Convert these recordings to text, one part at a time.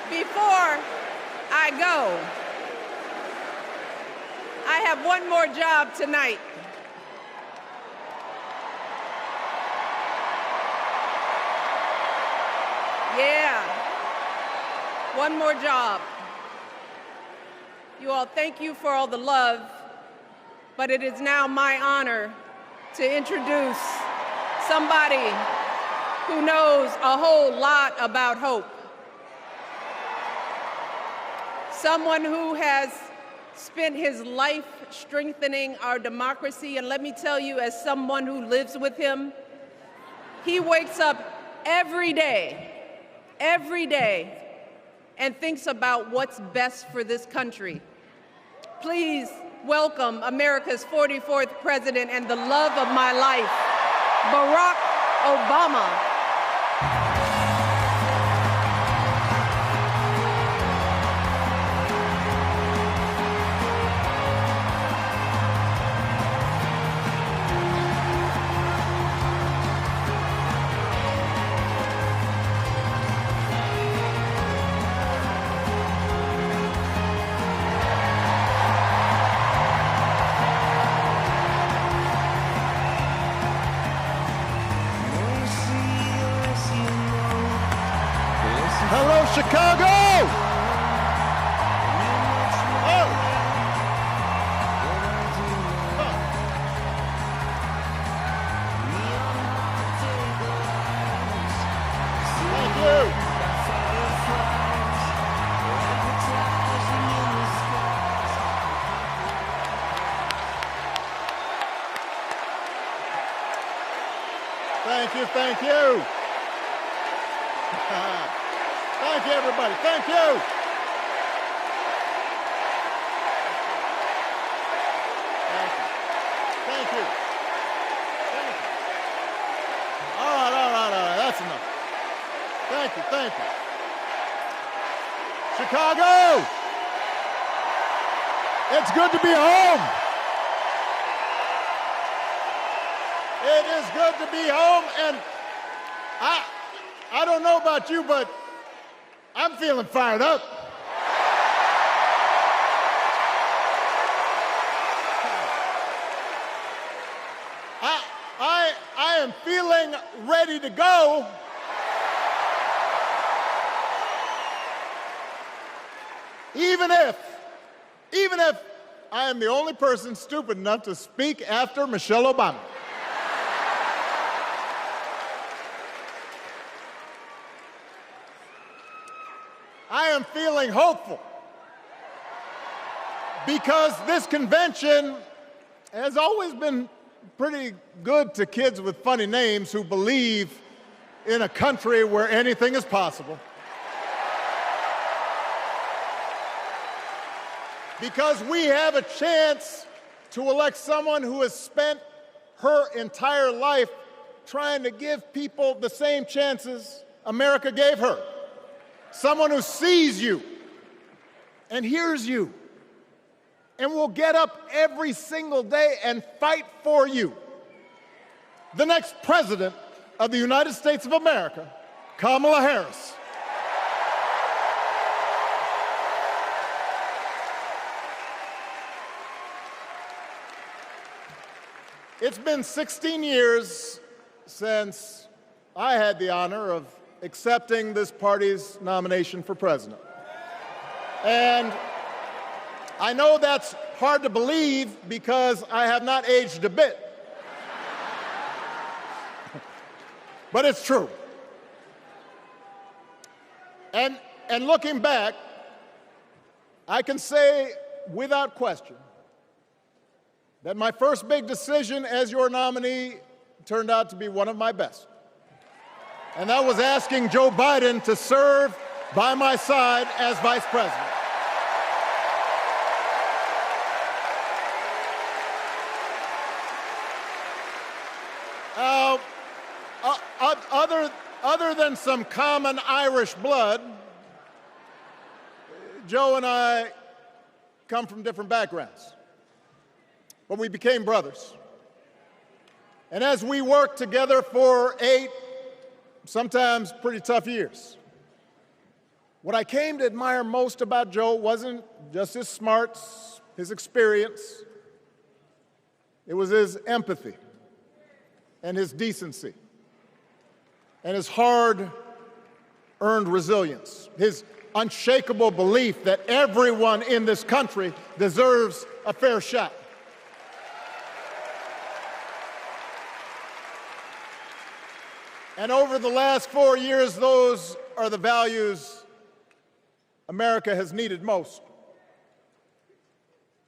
Before I go, I have one more job tonight. Yeah, one more job. You all, thank you for all the love, but it is now my honor to introduce somebody who knows a whole lot about hope. Someone who has spent his life strengthening our democracy, and let me tell you, as someone who lives with him, he wakes up every day, and thinks about what's best for this country. Please welcome America's 44th president and the love of my life, Barack Obama. Hello, Chicago! Oh. Thank you. Thank you, thank you. Thank you, everybody. Thank you. Thank you. Thank you. Thank you. All right. That's enough. Thank you. Thank you. Chicago! It's good to be home. It is good to be home, and I don't know about you, but I'm feeling fired up. I am feeling ready to go. Even if I am the only person stupid enough to speak after Michelle Obama. I am feeling hopeful because this convention has always been pretty good to kids with funny names who believe in a country where anything is possible. Because we have a chance to elect someone who has spent her entire life trying to give people the same chances America gave her. Someone who sees you and hears you and will get up every single day and fight for you. The next president of the United States of America, Kamala Harris. It's been 16 years since I had the honor of accepting this party's nomination for president. And I know that's hard to believe because I have not aged a bit. But it's true. And looking back, I can say without question that my first big decision as your nominee turned out to be one of my best. And that was asking Joe Biden to serve by my side as vice president. Other than some common Irish blood, Joe and I come from different backgrounds, but we became brothers. And as we worked together for 8, sometimes pretty tough years, What I came to admire most about Joe wasn't just his smarts, his experience. It was his empathy and his decency and his hard-earned resilience, his unshakable belief that everyone in this country deserves a fair shot. And over the last 4 years, those are the values America has needed most.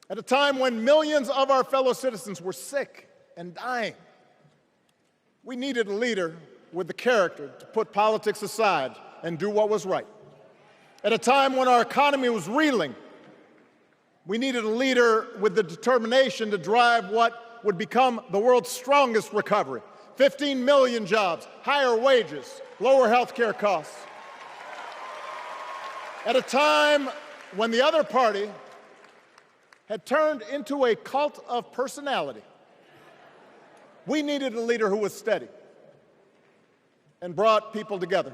At a time when millions of our fellow citizens were sick and dying, we needed a leader with the character to put politics aside and do what was right. At a time when our economy was reeling, we needed a leader with the determination to drive what would become the world's strongest recovery. 15 million jobs, higher wages, lower health care costs. At a time when the other party had turned into a cult of personality, we needed a leader who was steady and brought people together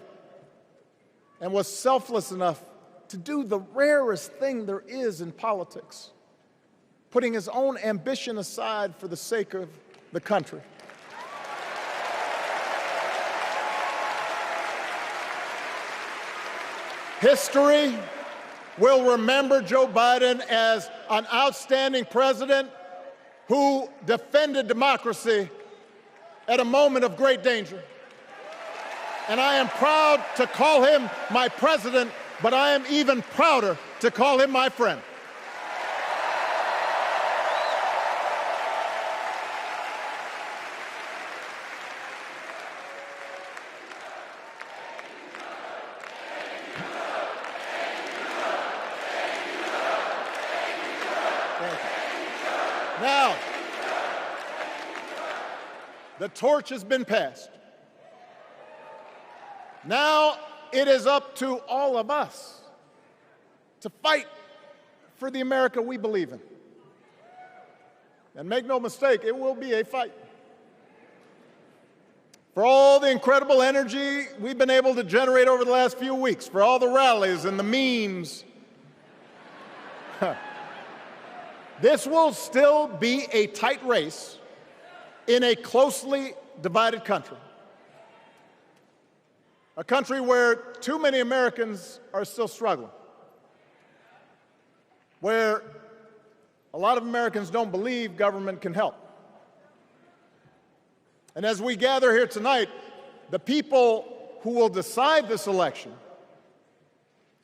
and was selfless enough to do the rarest thing there is in politics, putting his own ambition aside for the sake of the country. History will remember Joe Biden as an outstanding president who defended democracy at a moment of great danger. And I am proud to call him my president, but I am even prouder to call him my friend. Now, the torch has been passed. Now it is up to all of us to fight for the America we believe in. And make no mistake, it will be a fight. For all the incredible energy we've been able to generate over the last few weeks, for all the rallies and the memes, this will still be a tight race in a closely divided country. A country where too many Americans are still struggling, where a lot of Americans don't believe government can help. And as we gather here tonight, the people who will decide this election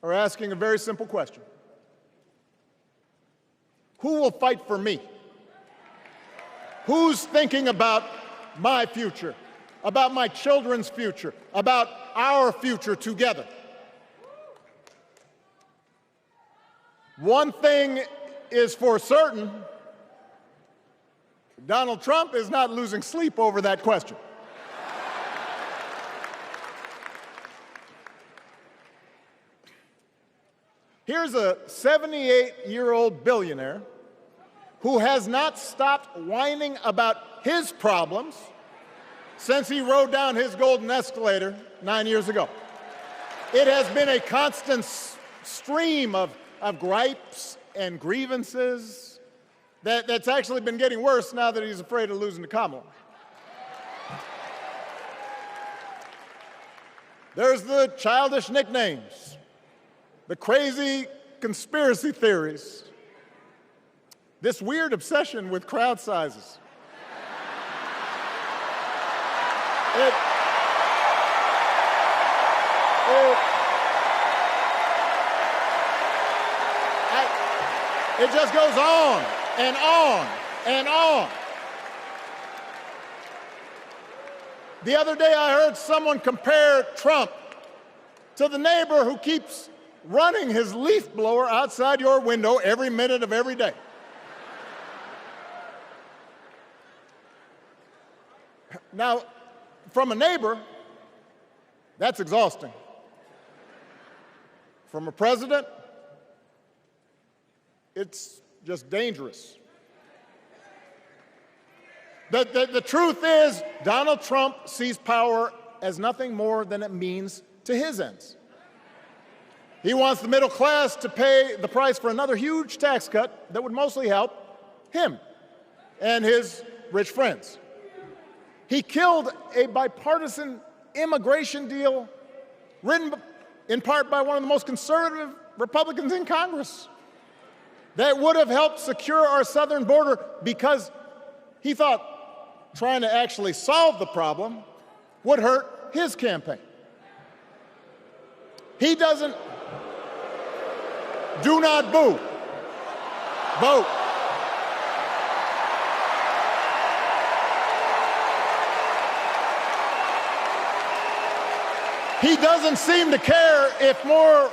are asking a very simple question. Who will fight for me? Who's thinking about my future, about my children's future, about our future together? One thing is for certain, Donald Trump is not losing sleep over that question. Here's a 78-year-old billionaire who has not stopped whining about his problems since he rode down his golden escalator 9 years ago. It has been a constant stream of gripes and grievances that's actually been getting worse now that he's afraid of losing to Kamala. There's the childish nicknames, the crazy conspiracy theories, this weird obsession with crowd sizes. It just goes on and on and on. The other day I heard someone compare Trump to the neighbor who keeps running his leaf blower outside your window every minute of every day. Now, from a neighbor, that's exhausting. From a president, it's just dangerous. The truth is, Donald Trump sees power as nothing more than it means to his ends. He wants the middle class to pay the price for another huge tax cut that would mostly help him and his rich friends. He killed a bipartisan immigration deal written in part by one of the most conservative Republicans in Congress that would have helped secure our southern border, because he thought trying to actually solve the problem would hurt his campaign. He doesn't. Do not boo. Vote. He doesn't seem to care if more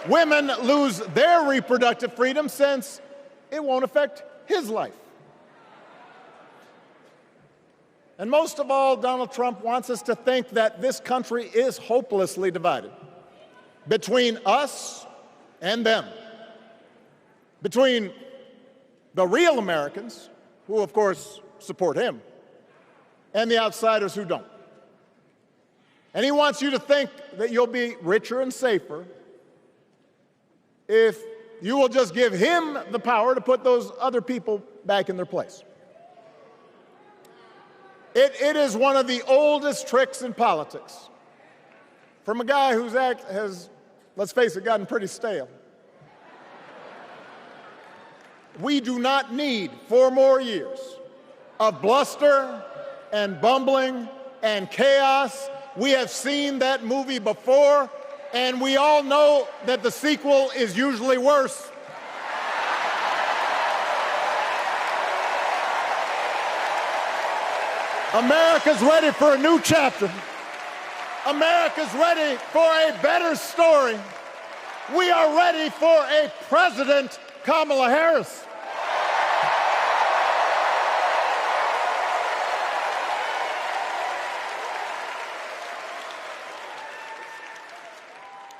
women lose their reproductive freedom, since it won't affect his life. And most of all, Donald Trump wants us to think that this country is hopelessly divided between us and them, between the real Americans, who of course support him, and the outsiders who don't. And he wants you to think that you'll be richer and safer if you will just give him the power to put those other people back in their place. It is one of the oldest tricks in politics, from a guy whose act has, let's face it, gotten pretty stale. We do not need 4 more years of bluster and bumbling and chaos. We have seen that movie before, and we all know that the sequel is usually worse. America's ready for a new chapter. America's ready for a better story. We are ready for a President Kamala Harris.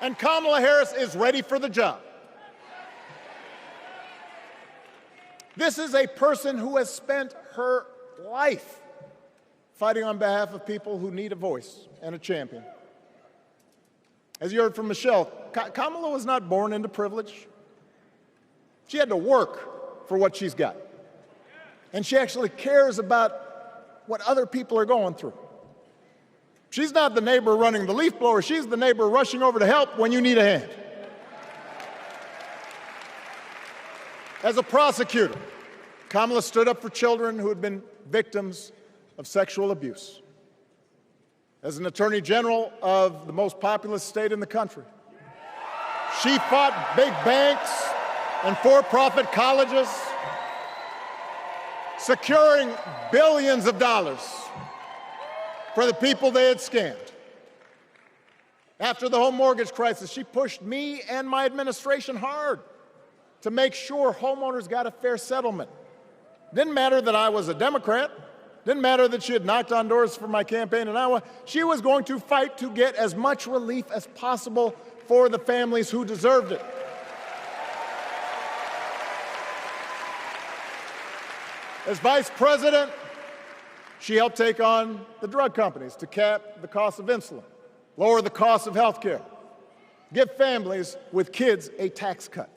And Kamala Harris is ready for the job. This is a person who has spent her life fighting on behalf of people who need a voice and a champion. As you heard from Michelle, Kamala was not born into privilege. She had to work for what she's got. And she actually cares about what other people are going through. She's not the neighbor running the leaf blower. She's the neighbor rushing over to help when you need a hand. As a prosecutor, Kamala stood up for children who had been victims of sexual abuse. As an attorney general of the most populous state in the country, she fought big banks and for-profit colleges, securing billions of dollars for the people they had scammed. After the home mortgage crisis, she pushed me and my administration hard to make sure homeowners got a fair settlement. Didn't matter that I was a Democrat. Didn't matter that she had knocked on doors for my campaign in Iowa. She was going to fight to get as much relief as possible for the families who deserved it. As vice president, she helped take on the drug companies to cap the cost of insulin, lower the cost of health care, give families with kids a tax cut.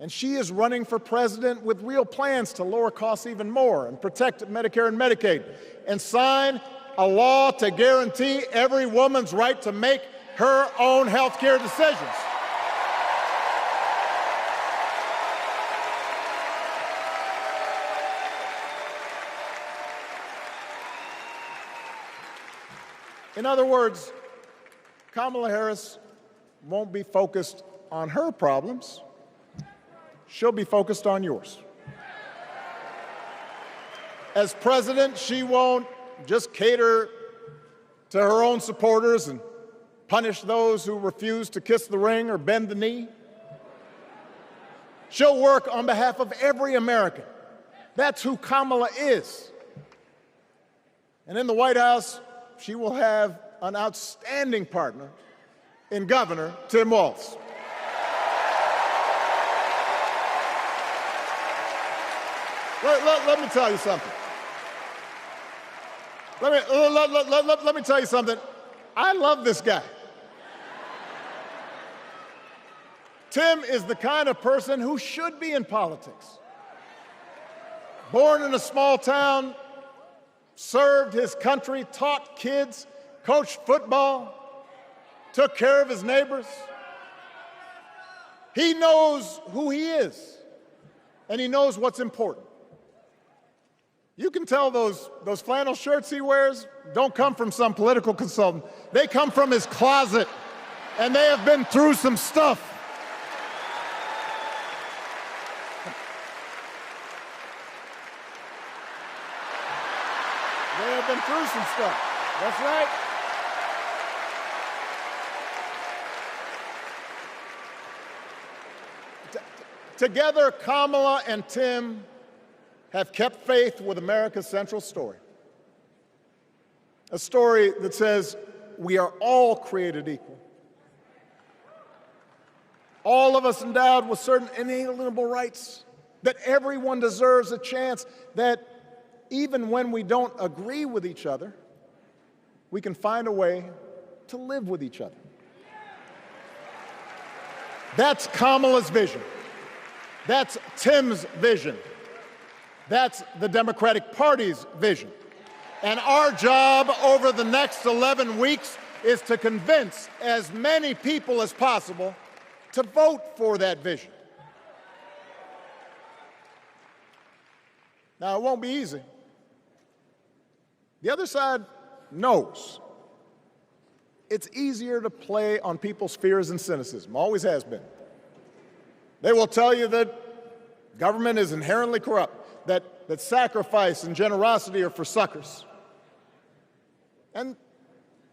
And she is running for president with real plans to lower costs even more and protect Medicare and Medicaid, and sign a law to guarantee every woman's right to make her own health care decisions. In other words, Kamala Harris won't be focused on her problems. She'll be focused on yours. As president, she won't just cater to her own supporters and punish those who refuse to kiss the ring or bend the knee. She'll work on behalf of every American. That's who Kamala is. And in the White House, she will have an outstanding partner in Governor Tim Walz. Let me tell you something. Let me tell you something. I love this guy. Tim is the kind of person who should be in politics. Born in a small town, served his country, taught kids, coached football, took care of his neighbors. He knows who he is, and he knows what's important. You can tell those flannel shirts he wears don't come from some political consultant. They come from his closet, and they have been through some stuff. They have been through some stuff. That's right. Together, Kamala and Tim have kept faith with America's central story. A story that says we are all created equal. All of us endowed with certain inalienable rights, that everyone deserves a chance, that even when we don't agree with each other, we can find a way to live with each other. That's Kamala's vision. That's Tim's vision. That's the Democratic Party's vision. And our job over the next 11 weeks is to convince as many people as possible to vote for that vision. Now, it won't be easy. The other side knows it's easier to play on people's fears and cynicism, always has been. They will tell you that government is inherently corrupt, that sacrifice and generosity are for suckers. And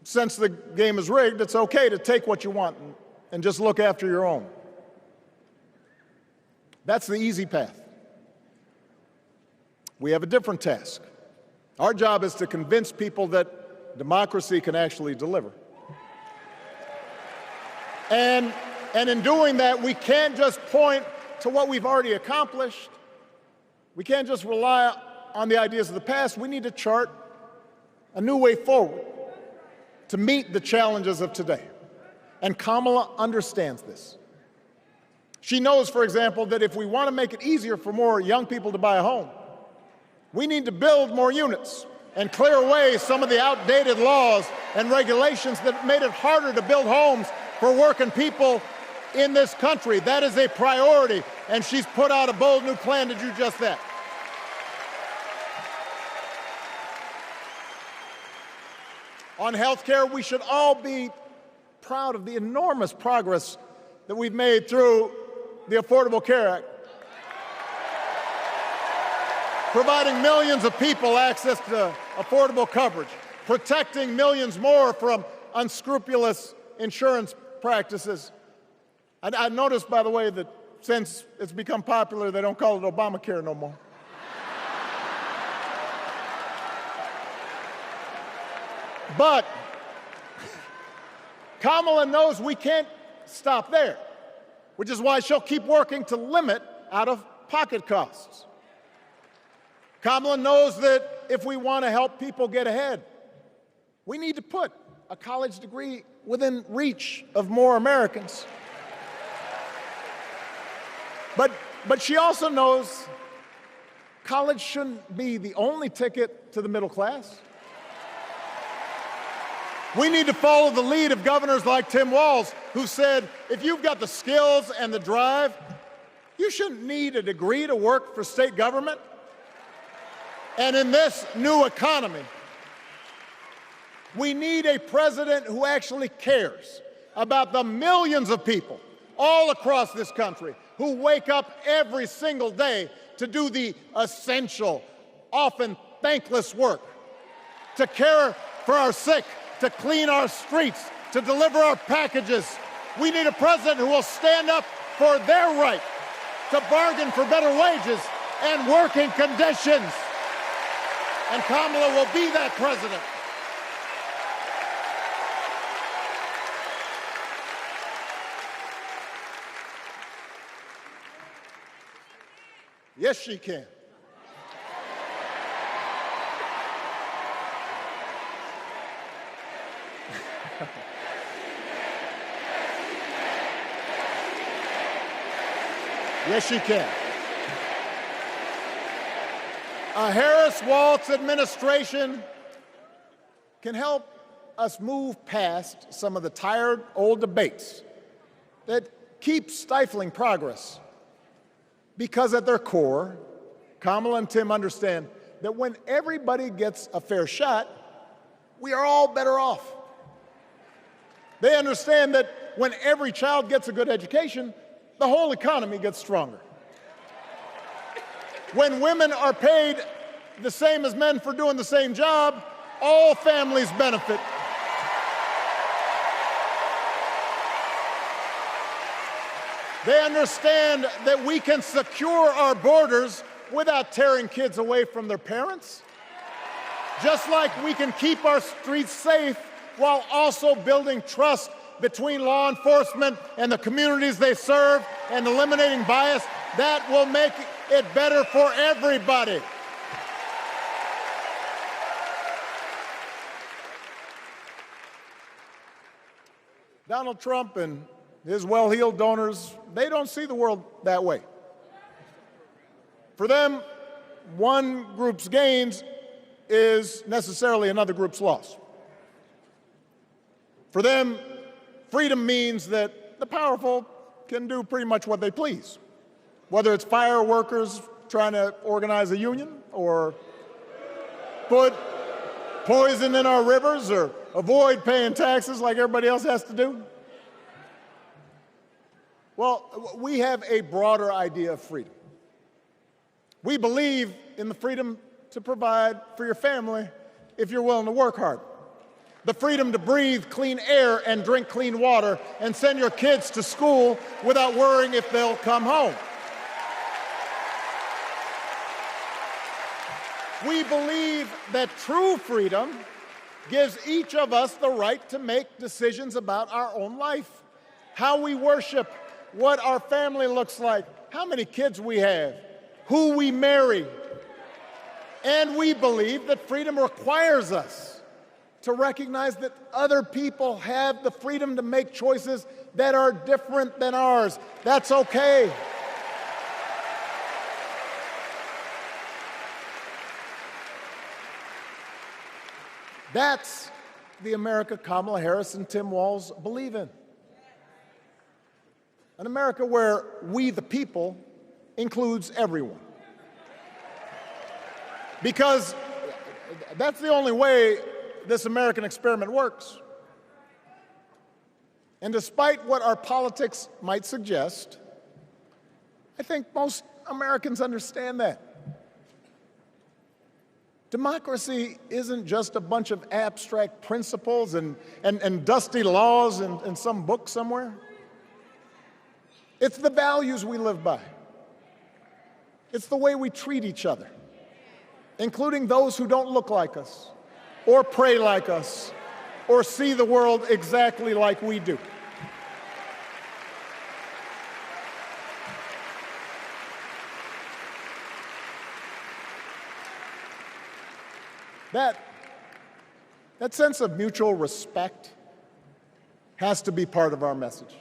since the game is rigged, it's okay to take what you want and just look after your own. That's the easy path. We have a different task. Our job is to convince people that democracy can actually deliver. And in doing that, we can't just point to what we've already accomplished. We can't just rely on the ideas of the past. We need to chart a new way forward to meet the challenges of today. And Kamala understands this. She knows, for example, that if we want to make it easier for more young people to buy a home, we need to build more units and clear away some of the outdated laws and regulations that made it harder to build homes for working people in this country. That is a priority, and she's put out a bold new plan to do just that. On health care, we should all be proud of the enormous progress that we've made through the Affordable Care Act, providing millions of people access to affordable coverage, protecting millions more from unscrupulous insurance practices. I noticed, by the way, that since it's become popular, they don't call it Obamacare no more. But Kamala knows we can't stop there, which is why she'll keep working to limit out-of-pocket costs. Kamala knows that if we want to help people get ahead, we need to put a college degree within reach of more Americans. But she also knows college shouldn't be the only ticket to the middle class. We need to follow the lead of governors like Tim Walz, who said, if you've got the skills and the drive, you shouldn't need a degree to work for state government. And in this new economy, we need a president who actually cares about the millions of people all across this country who wake up every single day to do the essential, often thankless work, to care for our sick, to clean our streets, to deliver our packages. We need a president who will stand up for their right to bargain for better wages and working conditions. And Kamala will be that president. Yes, she can. Yes, she can. A Harris-Walz administration can help us move past some of the tired old debates that keep stifling progress, because at their core, Kamala and Tim understand that when everybody gets a fair shot, we are all better off. They understand that when every child gets a good education, the whole economy gets stronger. When women are paid the same as men for doing the same job, all families benefit. They understand that we can secure our borders without tearing kids away from their parents, just like we can keep our streets safe while also building trust between law enforcement and the communities they serve and eliminating bias. That will make it better for everybody. Donald Trump and his well-heeled donors, they don't see the world that way. For them, one group's gains is necessarily another group's loss. For them, freedom means that the powerful can do pretty much what they please, whether it's fire workers trying to organize a union, or put poison in our rivers, or avoid paying taxes like everybody else has to do. Well, we have a broader idea of freedom. We believe in the freedom to provide for your family if you're willing to work hard. The freedom to breathe clean air and drink clean water and send your kids to school without worrying if they'll come home. We believe that true freedom gives each of us the right to make decisions about our own life, how we worship, what our family looks like, how many kids we have, who we marry. And we believe that freedom requires us to recognize that other people have the freedom to make choices that are different than ours. That's okay. That's the America Kamala Harris and Tim Walz believe in. An America where we, the people, includes everyone. Because that's the only way this American experiment works. And despite what our politics might suggest, I think most Americans understand that. Democracy isn't just a bunch of abstract principles and dusty laws in some book somewhere. It's the values we live by. It's the way we treat each other, including those who don't look like us, or pray like us, or see the world exactly like we do. That sense of mutual respect has to be part of our message.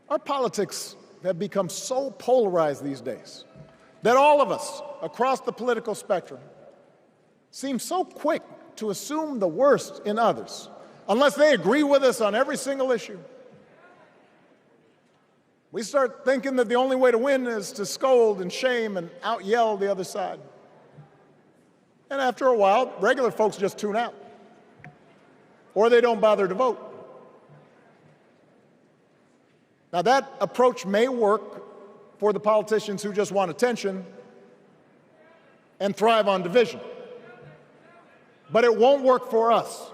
Our politics have become so polarized these days that all of us across the political spectrum seem so quick to assume the worst in others, unless they agree with us on every single issue. We start thinking that the only way to win is to scold and shame and out-yell the other side. And after a while, regular folks just tune out, or they don't bother to vote. Now, that approach may work for the politicians who just want attention and thrive on division, but it won't work for us.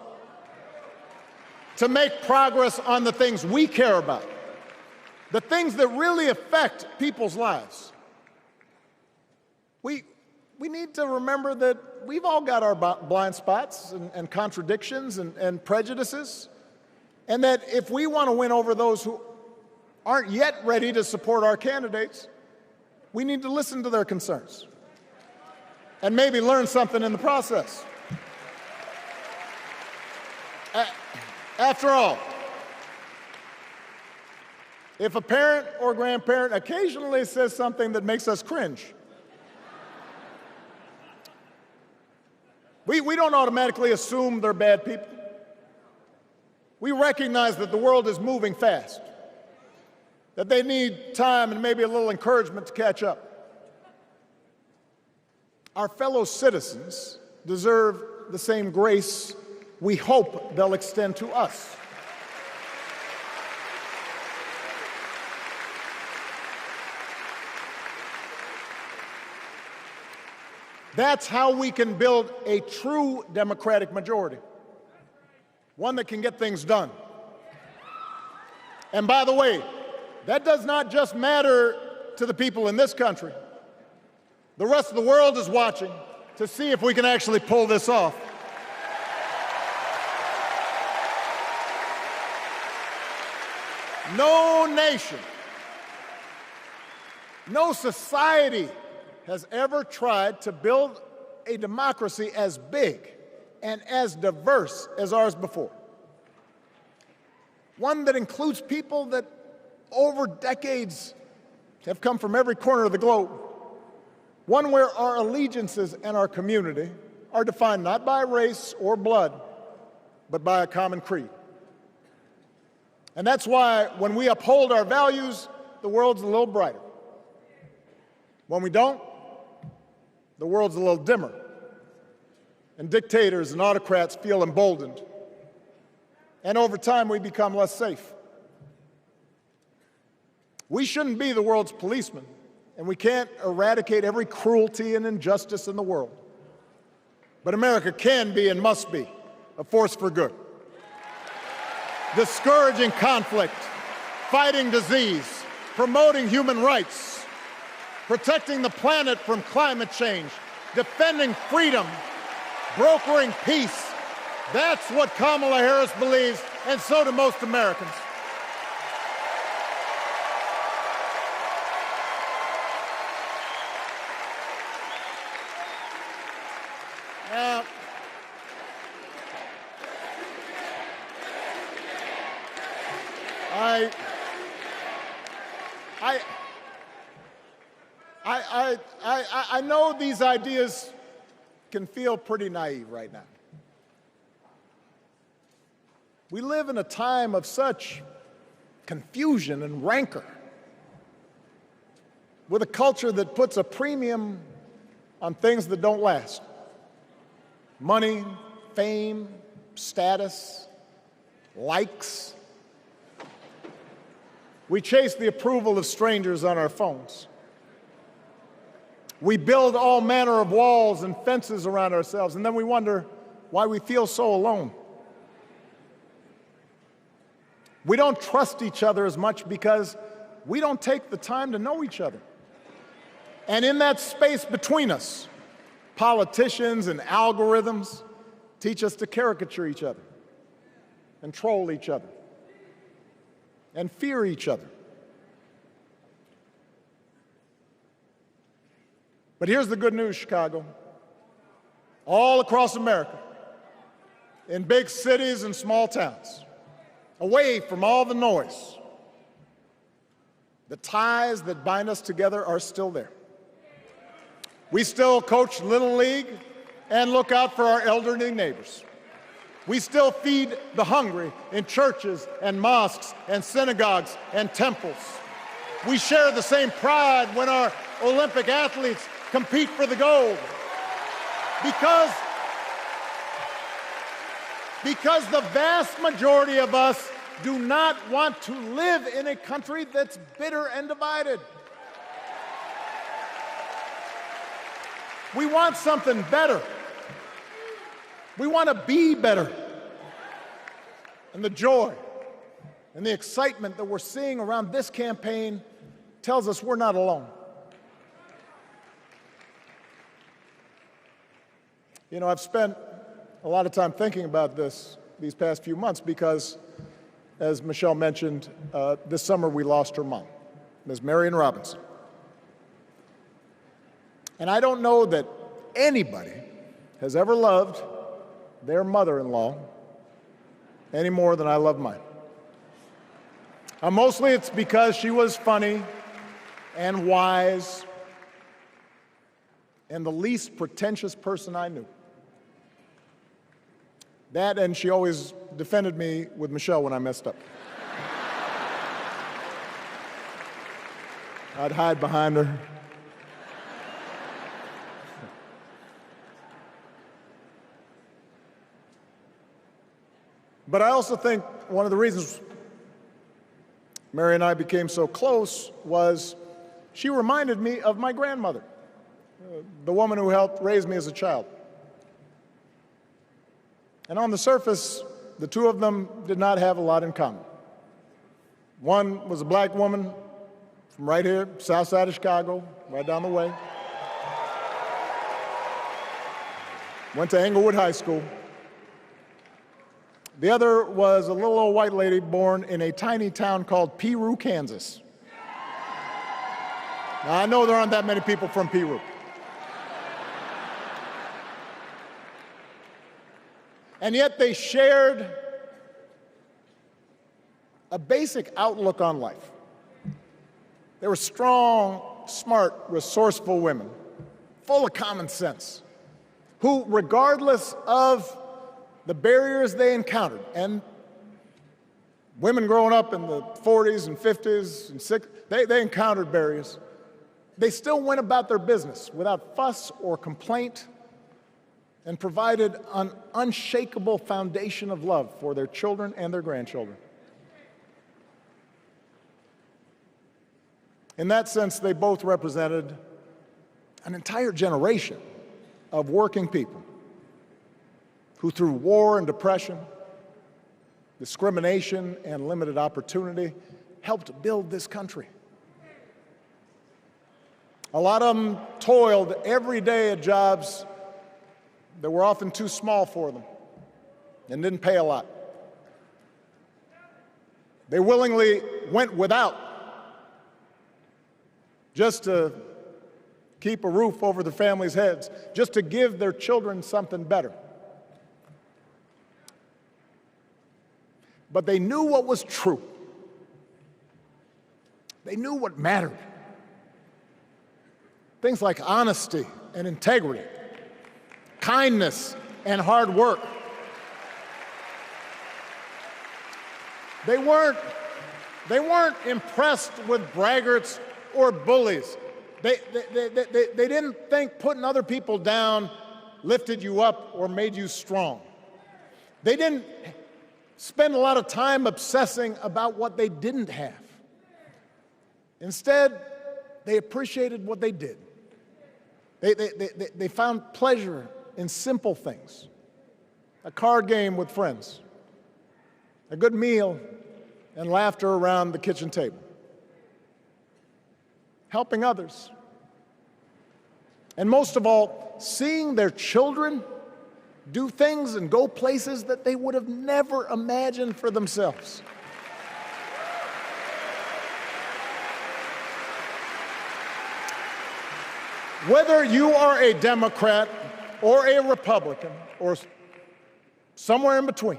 To make progress on the things we care about, the things that really affect people's lives, we need to remember that we've all got our blind spots and contradictions and prejudices, and that if we want to win over those who aren't yet ready to support our candidates, we need to listen to their concerns and maybe learn something in the process. After all, if a parent or grandparent occasionally says something that makes us cringe, we don't automatically assume they're bad people. We recognize that the world is moving fast, that they need time and maybe a little encouragement to catch up. Our fellow citizens deserve the same grace we hope they'll extend to us. That's how we can build a true democratic majority, one that can get things done. And by the way, that does not just matter to the people in this country. The rest of the world is watching to see if we can actually pull this off. No nation, no society has ever tried to build a democracy as big and as diverse as ours before. One that includes people that over decades have come from every corner of the globe. One where our allegiances and our community are defined not by race or blood, but by a common creed. And that's why when we uphold our values, the world's a little brighter. When we don't, the world's a little dimmer, and dictators and autocrats feel emboldened. And over time, we become less safe. We shouldn't be the world's policemen, and we can't eradicate every cruelty and injustice in the world. But America can be and must be a force for good, discouraging conflict, fighting disease, promoting human rights, protecting the planet from climate change, defending freedom, brokering peace. That's what Kamala Harris believes, and so do most Americans. Now, I know these ideas can feel pretty naive right now. We live in a time of such confusion and rancor, with a culture that puts a premium on things that don't last. Money, fame, status, likes. We chase the approval of strangers on our phones. We build all manner of walls and fences around ourselves, and then we wonder why we feel so alone. We don't trust each other as much because we don't take the time to know each other. And in that space between us, politicians and algorithms teach us to caricature each other and troll each other and fear each other. But here's the good news, Chicago. All across America, in big cities and small towns, away from all the noise, the ties that bind us together are still there. We still coach Little League and look out for our elderly neighbors. We still feed the hungry in churches and mosques and synagogues and temples. We share the same pride when our Olympic athletes compete for the gold. Because the vast majority of us do not want to live in a country that's bitter and divided. We want something better. We want to be better. And the joy and the excitement that we're seeing around this campaign tells us we're not alone. You know, I've spent a lot of time thinking about these past few months because, as Michelle mentioned, this summer we lost her mom, Ms. Marion Robinson. And I don't know that anybody has ever loved their mother-in-law any more than I love mine. Mostly it's because she was funny and wise and the least pretentious person I knew. That, and she always defended me with Michelle when I messed up. I'd hide behind her. But I also think one of the reasons Mary and I became so close was she reminded me of my grandmother, the woman who helped raise me as a child. And on the surface, the two of them did not have a lot in common. One was a black woman from right here, south side of Chicago, right down the way. Went to Englewood High School. The other was a little old white lady born in a tiny town called Peru, Kansas. Now, I know there aren't that many people from Peru. And yet they shared a basic outlook on life. They were strong, smart, resourceful women, full of common sense, who, regardless of the barriers they encountered, and women growing up in the 40s and 50s and 60s, they encountered barriers. They still went about their business without fuss or complaint and provided an unshakable foundation of love for their children and their grandchildren. In that sense, they both represented an entire generation of working people who, through war and depression, discrimination and limited opportunity, helped build this country. A lot of them toiled every day at jobs that were often too small for them and didn't pay a lot. They willingly went without just to keep a roof over their families' heads, just to give their children something better. But they knew what was true. They knew what mattered. Things like honesty and integrity, kindness and hard work. They weren't impressed with braggarts or bullies. They didn't think putting other people down lifted you up or made you strong. They didn't spend a lot of time obsessing about what they didn't have. Instead, they appreciated what they did. They found pleasure in simple things: a card game with friends, a good meal, and laughter around the kitchen table, helping others, and most of all, seeing their children do things and go places that they would have never imagined for themselves. Whether you are a Democrat or a Republican or somewhere in between,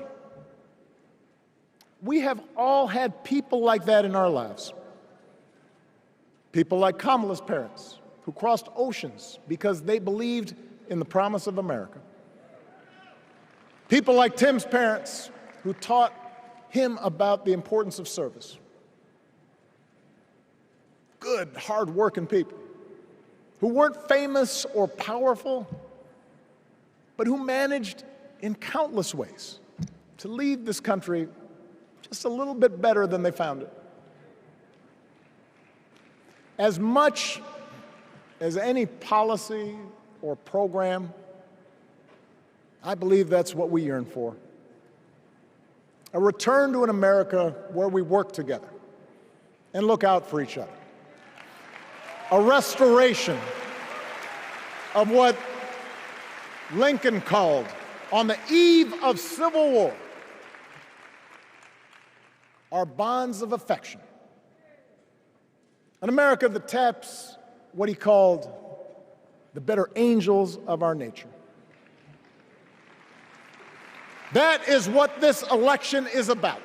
we have all had people like that in our lives. People like Kamala's parents, who crossed oceans because they believed in the promise of America. People like Tim's parents, who taught him about the importance of service. Good, hard-working people who weren't famous or powerful, but who managed in countless ways to leave this country just a little bit better than they found it. As much as any policy or program, I believe that's what we yearn for. A return to an America where we work together and look out for each other. A restoration of what Lincoln called, on the eve of Civil War, our bonds of affection. An America that taps what he called the better angels of our nature. That is what this election is about.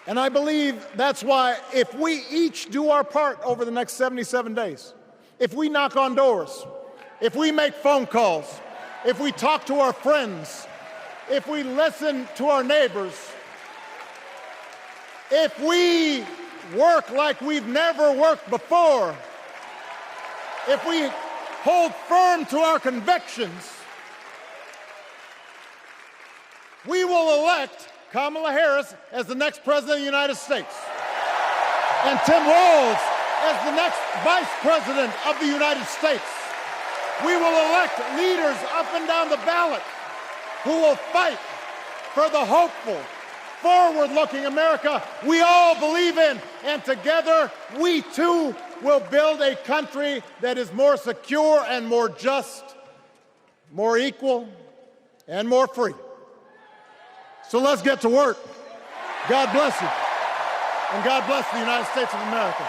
And I believe that's why if we each do our part over the next 77 days, if we knock on doors, if we make phone calls, if we talk to our friends, if we listen to our neighbors, if we work like we've never worked before, if we hold firm to our convictions, we will elect Kamala Harris as the next President of the United States, and Tim Walz as the next Vice President of the United States. We will elect leaders up and down the ballot who will fight for the hopeful, forward-looking America we all believe in, and together we too will build a country that is more secure and more just, more equal, and more free. So let's get to work. God bless you, and God bless the United States of America.